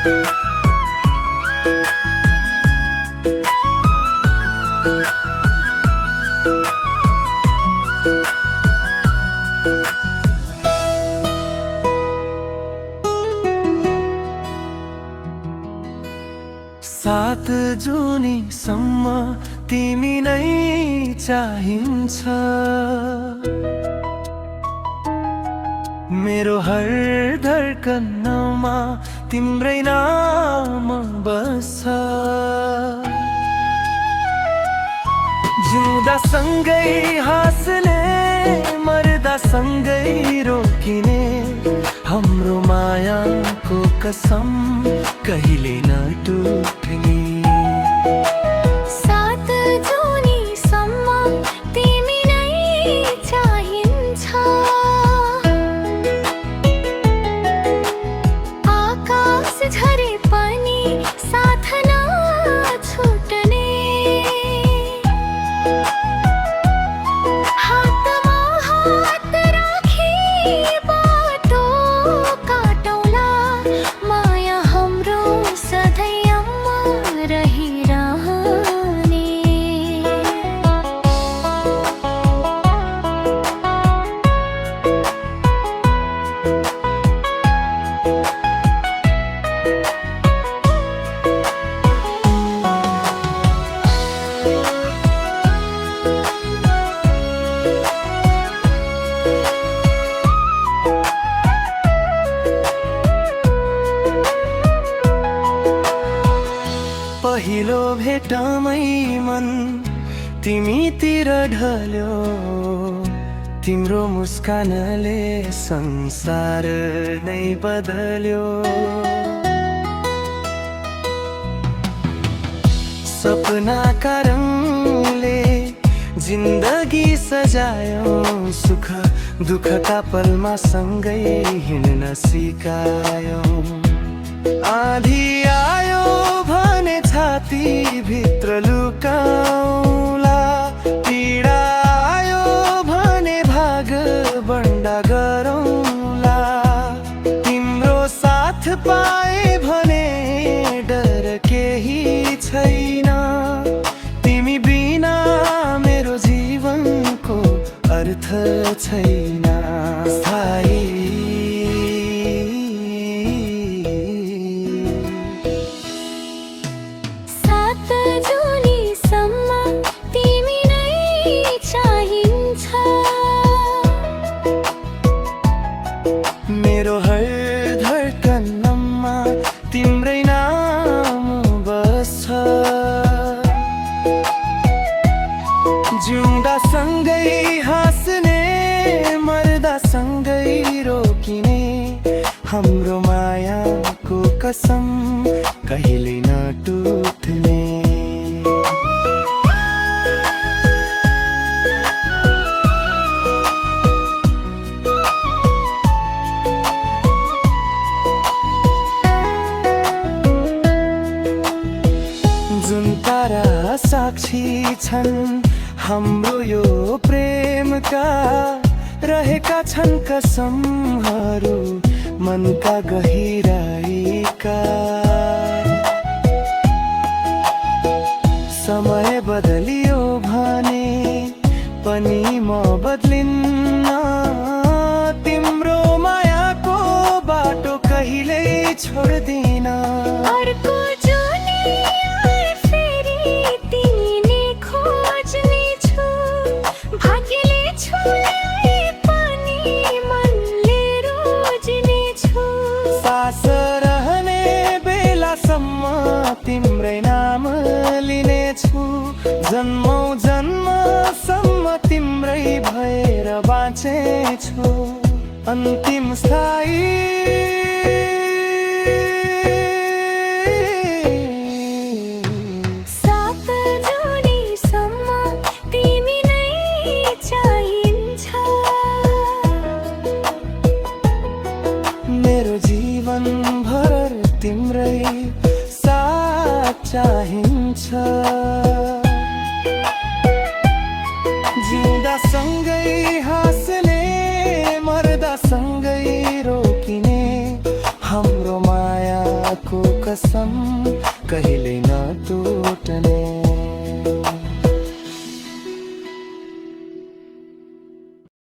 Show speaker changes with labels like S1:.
S1: सात जुनीसम्म तिमी नै चाहिन्छ। मेरो हर धड्कनमा तिम्रै नाम बस्छ। जिउँदा सँगै हाँस्ने मर्दा सँगै रोकिने हाम्रो मायाको कसम कहिले नटुट्ने।
S2: सात जुनीसम्म तिमी नै चाहिन्छ। आकाश झरे पनि साथ नछुट्ने। हातमा हात राखी बाटो काटौँला, माया हाम्रो सधैँ अमर रहिरहने।
S1: पहिलो भेटमै मन तिमीतिर ढल्यो। तिम्रो मुस्कानले संसार नै बदल्यो। सपनाका रङले जिन्दगी सजायो। सुख दुःखका पलमा सँगै हिँड्न सिकायो। आँधी आयो भने छाती भित्र लुकाउला, पीडा आयो भने भाग बन्डा गरौँला। तिम्रो साथ पाए भने डर केही छैन। तिमी बिना मेरो जीवनको अर्थ छैन। स्थायी मेरो हर धड्कनमा तिम्रै नाम बस्छ। जिउँदा सँगै हाँस्ने मर्दा सँगै रोकिने हाम्रो मायाको कसम कहिले नटुट्ने। जुन तारा साक्षी छन् हाम्रो यो प्रेमका, रहेका छन् कसमहरू मनका गहिराइका। समय बदलियो भने पनि म बदलिन्न। तिम्रो मायाको बाटो कहिल्यै छोड्दिन।
S2: अर्को
S1: सास रहने बेलासम्म तिम्रै नाम लिनेछु। जन्मौँ जन्मसम्म तिम्रै भएर बाँचेछु। अन्तिम स्थायी मेरो जीवन भर तिम्रै साथ चाहिन्छ। जिउँदा सँगै हाँस्ने मर्दा सँगै रोकिने हाम्रो मायाको कसम कहिले